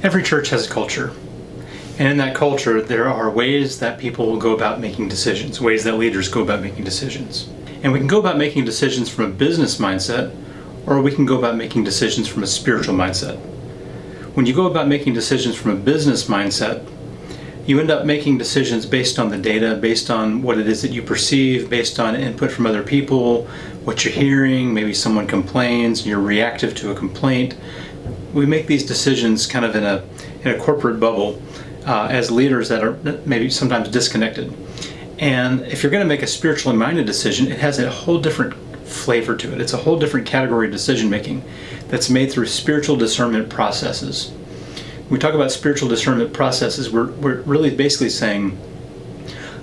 Every church has a culture. And in that culture, there are ways that people will go about making decisions, ways that leaders go about making decisions. And we can go about making decisions from a business mindset, or we can go about making decisions from a spiritual mindset. When you go about making decisions from a business mindset, you end up making decisions based on the data, based on what it is that you perceive, based on input from other people, what you're hearing, maybe someone complains, and you're reactive to a complaint. We make these decisions kind of in a corporate bubble as leaders that are maybe sometimes disconnected. And if you're going to make a spiritually minded decision, it has a whole different flavor to it. It's a whole different category of decision making that's made through spiritual discernment processes. When we talk about spiritual discernment processes, we're really basically saying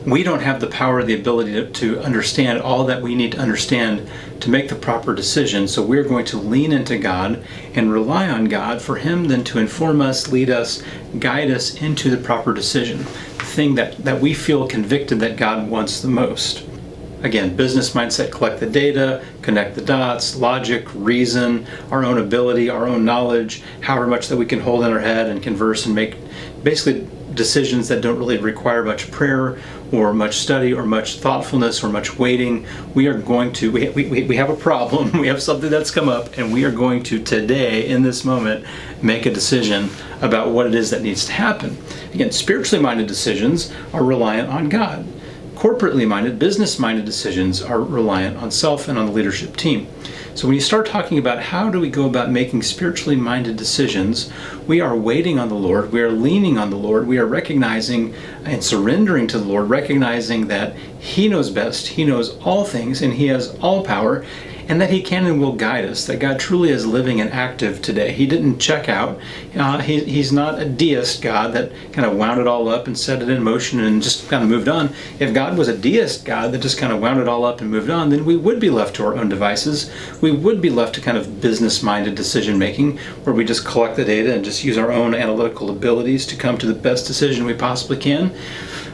we don't have the power or the ability to understand all that we need to understand to make the proper decision. So we're going to lean into God and rely on God for Him then to inform us, lead us, guide us into the proper decision, the thing that we feel convicted that God wants the most. Again, business mindset, collect the data, connect the dots, logic, reason, our own ability, our own knowledge, however much that we can hold in our head and converse and make basically decisions that don't really require much prayer or much study or much thoughtfulness or much waiting. We are going to, we have a problem, we have something that's come up, and we are going to today, in this moment, make a decision about what it is that needs to happen. Again, spiritually minded decisions are reliant on God. Corporately minded, business minded decisions are reliant on self and on the leadership team. So when you start talking about how do we go about making spiritually minded decisions, we are waiting on the Lord, we are leaning on the Lord, we are recognizing and surrendering to the Lord, recognizing that He knows best, He knows all things, and He has all power, and that He can and will guide us, that God truly is living and active today. He didn't check out. He's not a deist God that kind of wound it all up and set it in motion and just kind of moved on. If God was a deist God that just kind of wound it all up and moved on, then we would be left to our own devices. We would be left to kind of business-minded decision-making where we just collect the data and just use our own analytical abilities to come to the best decision we possibly can.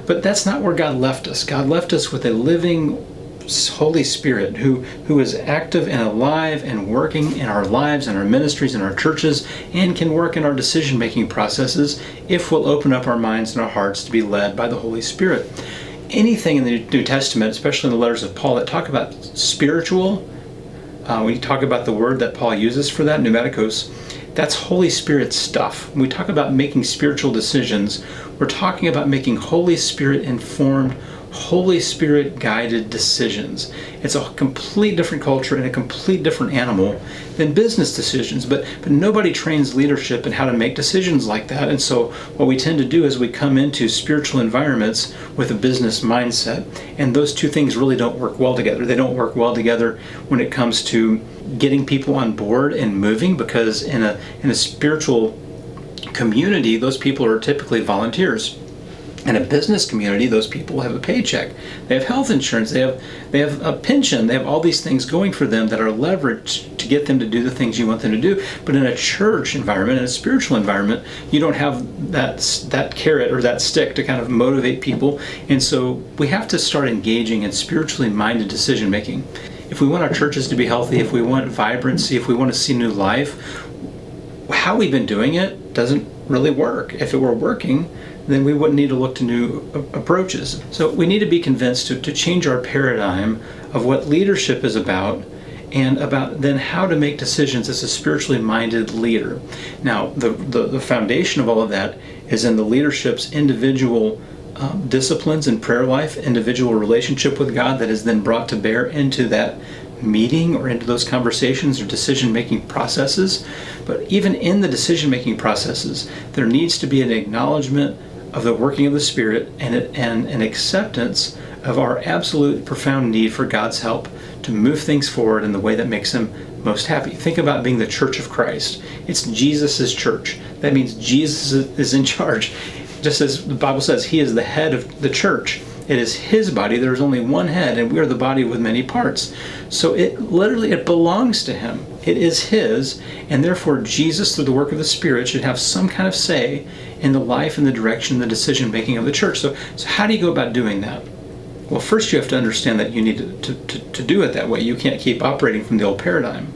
But that's not where God left us. God left us with a living Holy Spirit who is active and alive and working in our lives and our ministries and our churches and can work in our decision-making processes if we'll open up our minds and our hearts to be led by the Holy Spirit. Anything in the New Testament, especially in the letters of Paul, that talk about spiritual, when you talk about the word that Paul uses for that, pneumatikos, that's Holy Spirit stuff. When we talk about making spiritual decisions, we're talking about making Holy Spirit informed, Holy Spirit guided decisions. It's a complete different culture and a complete different animal than business decisions, but nobody trains leadership in how to make decisions like that. And so what we tend to do is we come into spiritual environments with a business mindset, and those two things really don't work well together. They don't work well together when it comes to getting people on board and moving, because in a spiritual community, those people are typically volunteers. In a business community, those people have a paycheck. They have health insurance. They have a pension. They have all these things going for them that are leveraged to get them to do the things you want them to do. But in a church environment, in a spiritual environment, you don't have that carrot or that stick to kind of motivate people. And so we have to start engaging in spiritually minded decision making. If we want our churches to be healthy, if we want vibrancy, if we want to see new life, how we've been doing it doesn't really work. If it were working, then we wouldn't need to look to new approaches. So we need to be convinced to change our paradigm of what leadership is about, and about then how to make decisions as a spiritually minded leader. Now, the foundation of all of that is in the leadership's individual disciplines and prayer life, individual relationship with God that is then brought to bear into that meeting or into those conversations or decision-making processes. But even in the decision-making processes, there needs to be an acknowledgement of the working of the Spirit and an acceptance of our absolute profound need for God's help to move things forward in the way that makes Him most happy. Think about being the church of Christ. It's Jesus' church. That means Jesus is in charge. Just as the Bible says, He is the head of the church. It is His body. There is only one head, and we are the body with many parts. So it belongs to Him. It is His, and therefore Jesus, through the work of the Spirit, should have some kind of say in the life and the direction, the decision-making of the church. So how do you go about doing that? Well, first you have to understand that you need to do it that way. You can't keep operating from the old paradigm.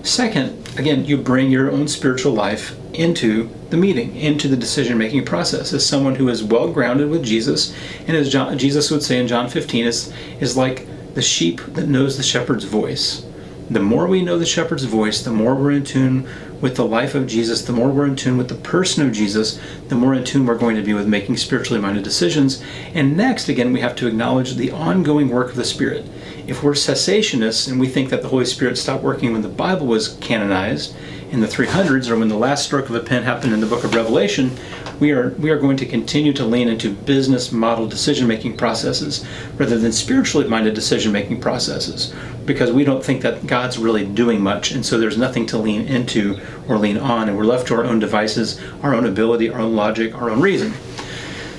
Second, again, you bring your own spiritual life into the meeting, into the decision-making process. As someone who is well grounded with Jesus, and as Jesus would say in John 15, is like the sheep that knows the shepherd's voice. The more we know the shepherd's voice, the more we're in tune with the life of Jesus, the more we're in tune with the person of Jesus, the more in tune we're going to be with making spiritually minded decisions. And next, again, we have to acknowledge the ongoing work of the Spirit. If we're cessationists and we think that the Holy Spirit stopped working when the Bible was canonized in the 300s, or when the last stroke of a pen happened in the book of Revelation, we are going to continue to lean into business model decision-making processes rather than spiritually minded decision-making processes, because we don't think that God's really doing much, and so there's nothing to lean into or lean on, and we're left to our own devices, our own ability, our own logic, our own reason.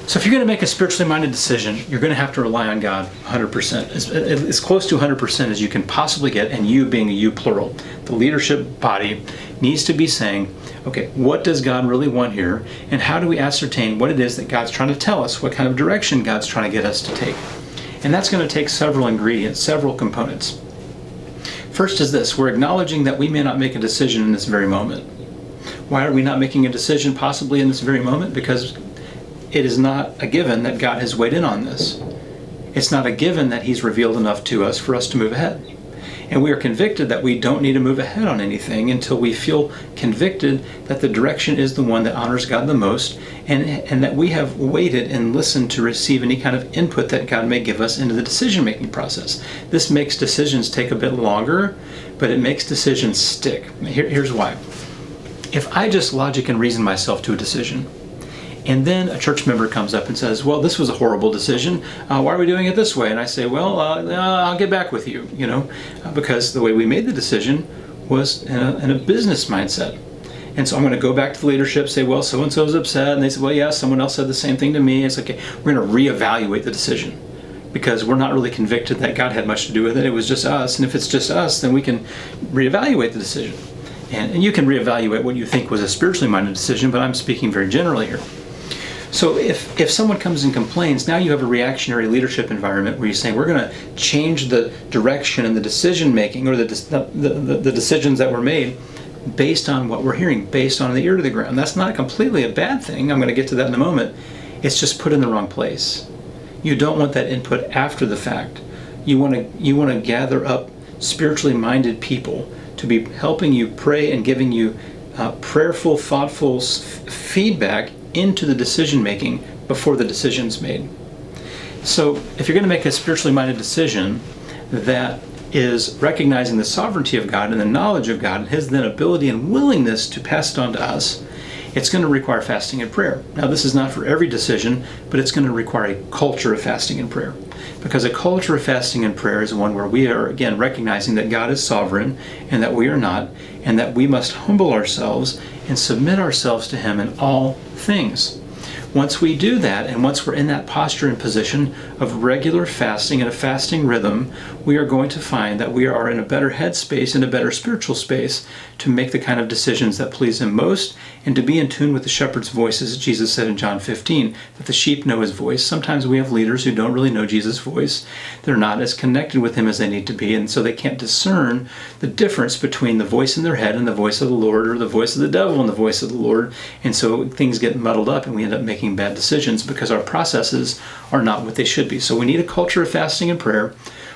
So if you're going to make a spiritually minded decision, you're going to have to rely on God 100%, as close to 100% as you can possibly get, and you being a you plural. The leadership body needs to be saying, okay, what does God really want here, and how do we ascertain what it is that God's trying to tell us, what kind of direction God's trying to get us to take? And that's going to take several ingredients, several components. First is this: we're acknowledging that we may not make a decision in this very moment. Why are we not making a decision possibly in this very moment? Because it is not a given that God has weighed in on this. It's not a given that He's revealed enough to us for us to move ahead. And we are convicted that we don't need to move ahead on anything until we feel convicted that the direction is the one that honors God the most, and that we have waited and listened to receive any kind of input that God may give us into the decision-making process. This makes decisions take a bit longer, but it makes decisions stick. Here's why. If I just logic and reason myself to a decision, and then a church member comes up and says, well, this was a horrible decision. Why are we doing it this way? And I say, well, I'll get back with you, because the way we made the decision was in a business mindset. And so I'm going to go back to the leadership, say, well, so-and-so is upset. And they say, well, yeah, someone else said the same thing to me. It's okay, we're going to reevaluate the decision because we're not really convicted that God had much to do with it. It was just us. And if it's just us, then we can reevaluate the decision. And you can reevaluate what you think was a spiritually minded decision, but I'm speaking very generally here. So if someone comes and complains, now you have a reactionary leadership environment where you're saying we're going to change the direction and the decision making, or the decisions that were made based on what we're hearing, based on the ear to the ground. That's not completely a bad thing. I'm going to get to that in a moment. It's just put in the wrong place. You don't want that input after the fact. You want to gather up spiritually minded people to be helping you pray and giving you prayerful, thoughtful feedback into the decision making before the decision's made. So if you're going to make a spiritually minded decision that is recognizing the sovereignty of God and the knowledge of God and His then ability and willingness to pass it on to us, it's going to require fasting and prayer. Now, this is not for every decision, but it's going to require a culture of fasting and prayer. Because a culture of fasting and prayer is one where we are, again, recognizing that God is sovereign and that we are not, and that we must humble ourselves and submit ourselves to Him in all things. Once we do that, and once we're in that posture and position of regular fasting and a fasting rhythm, we are going to find that we are in a better headspace and a better spiritual space to make the kind of decisions that please Him most, and to be in tune with the shepherd's voice, as Jesus said in John 15, that the sheep know His voice. Sometimes we have leaders who don't really know Jesus' voice. They're not as connected with Him as they need to be, and so they can't discern the difference between the voice in their head and the voice of the Lord, or the voice of the devil and the voice of the Lord, and so things get muddled up and we end up making bad decisions because our processes are not what they should be. So we need a culture of fasting and prayer.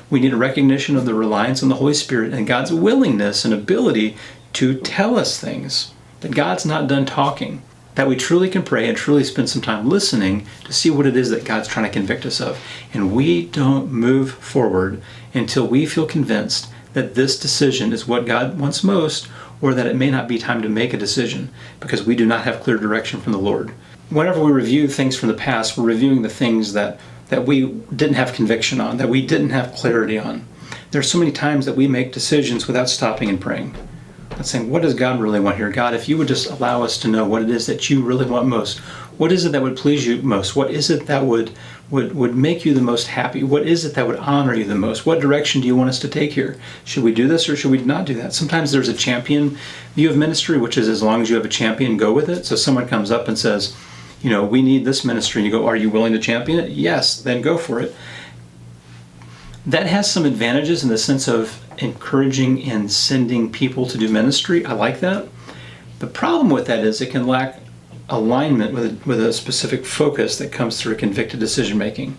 We need a recognition of the reliance on the Holy Spirit and God's willingness and ability to tell us things, that God's not done talking, that we truly can pray and truly spend some time listening to see what it is that God's trying to convict us of. And we don't move forward until we feel convinced that this decision is what God wants most, or that it may not be time to make a decision because we do not have clear direction from the Lord. Whenever we review things from the past, we're reviewing the things that we didn't have conviction on, that we didn't have clarity on. There's so many times that we make decisions without stopping and praying. And saying, what does God really want here? God, if you would just allow us to know what it is that you really want most, what is it that would please you most? What is it that would make you the most happy? What is it that would honor you the most? What direction do you want us to take here? Should we do this or should we not do that? Sometimes there's a champion view of ministry, which is as long as you have a champion, go with it. So someone comes up and says, we need this ministry. And you go, are you willing to champion it? Yes, then go for it. That has some advantages in the sense of encouraging and sending people to do ministry. I like that. The problem with that is it can lack alignment with a specific focus that comes through convicted decision making.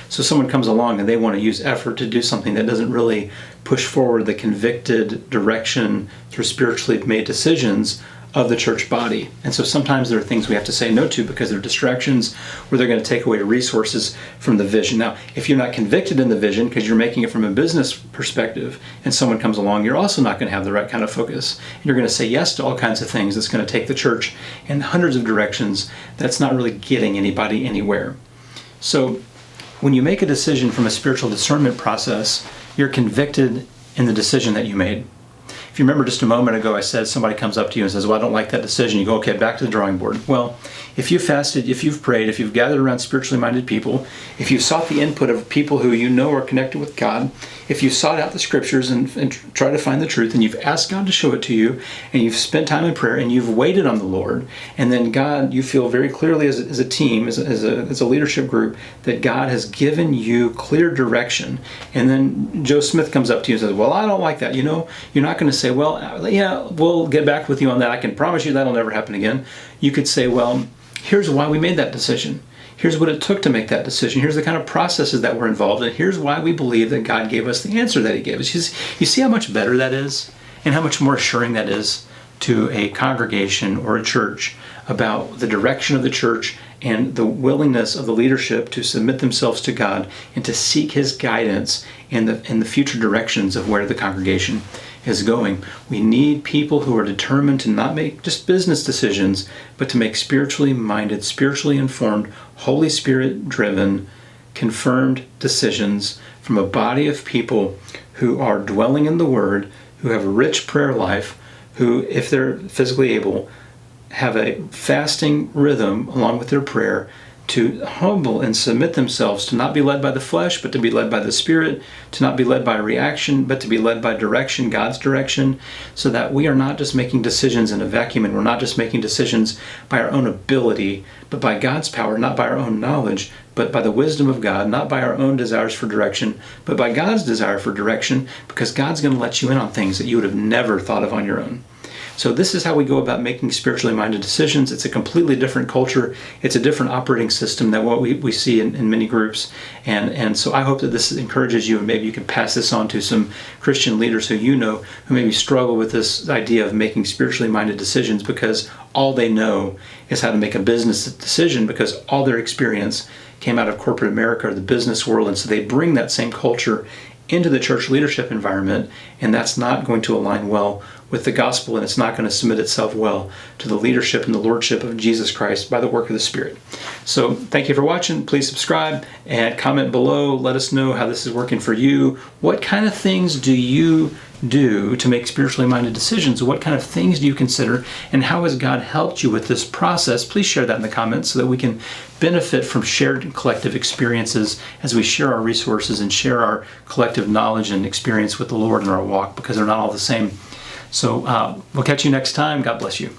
So someone comes along and they want to use effort to do something that doesn't really push forward the convicted direction through spiritually made decisions of the church body. And so sometimes there are things we have to say no to because they're distractions where they're going to take away resources from the vision. Now, if you're not convicted in the vision because you're making it from a business perspective and someone comes along, you're also not going to have the right kind of focus. You're going to say yes to all kinds of things that's going to take the church in hundreds of directions that's not really getting anybody anywhere. So when you make a decision from a spiritual discernment process, you're convicted in the decision that you made. If you remember just a moment ago, I said somebody comes up to you and says, well, I don't like that decision. You go, okay, back to the drawing board. Well, if you've fasted, if you've prayed, if you've gathered around spiritually minded people, if you've sought the input of people who you know are connected with God, if you've sought out the scriptures and try to find the truth, and you've asked God to show it to you, and you've spent time in prayer, and you've waited on the Lord, and then God, you feel very clearly as a team, as a leadership group, that God has given you clear direction. And then Joe Smith comes up to you and says, well, I don't like that. You know, you're not going to say, well, yeah, we'll get back with you on that. I can promise you that'll never happen again. You could say, well, here's why we made that decision. Here's what it took to make that decision. Here's the kind of processes that were involved. And here's why we believe that God gave us the answer that he gave us. You see how much better that is and how much more assuring that is to a congregation or a church about the direction of the church and the willingness of the leadership to submit themselves to God and to seek his guidance in the future directions of where the congregation is going. We need people who are determined to not make just business decisions, but to make spiritually minded, spiritually informed, Holy Spirit driven, confirmed decisions from a body of people who are dwelling in the Word, who have a rich prayer life, who, if they're physically able, have a fasting rhythm along with their prayer, to humble and submit themselves, to not be led by the flesh, but to be led by the Spirit, to not be led by reaction, but to be led by direction, God's direction, so that we are not just making decisions in a vacuum, and we're not just making decisions by our own ability, but by God's power, not by our own knowledge, but by the wisdom of God, not by our own desires for direction, but by God's desire for direction, because God's going to let you in on things that you would have never thought of on your own. So this is how we go about making spiritually minded decisions. It's a completely different culture. It's a different operating system than what we see in many groups. And so I hope that this encourages you, and maybe you can pass this on to some Christian leaders who you know who maybe struggle with this idea of making spiritually minded decisions because all they know is how to make a business decision, because all their experience came out of corporate America or the business world. And so they bring that same culture into the church leadership environment, and that's not going to align well with the gospel, and it's not going to submit itself well to the leadership and the lordship of Jesus Christ by the work of the Spirit. So thank you for watching. Please subscribe and comment below. Let us know how this is working for you. What kind of things do you do to make spiritually minded decisions? What kind of things do you consider, and how has God helped you with this process? Please share that in the comments so that we can benefit from shared collective experiences as we share our resources and share our collective knowledge and experience with the Lord in our walk, because they're not all the same. So we'll catch you next time. God bless you.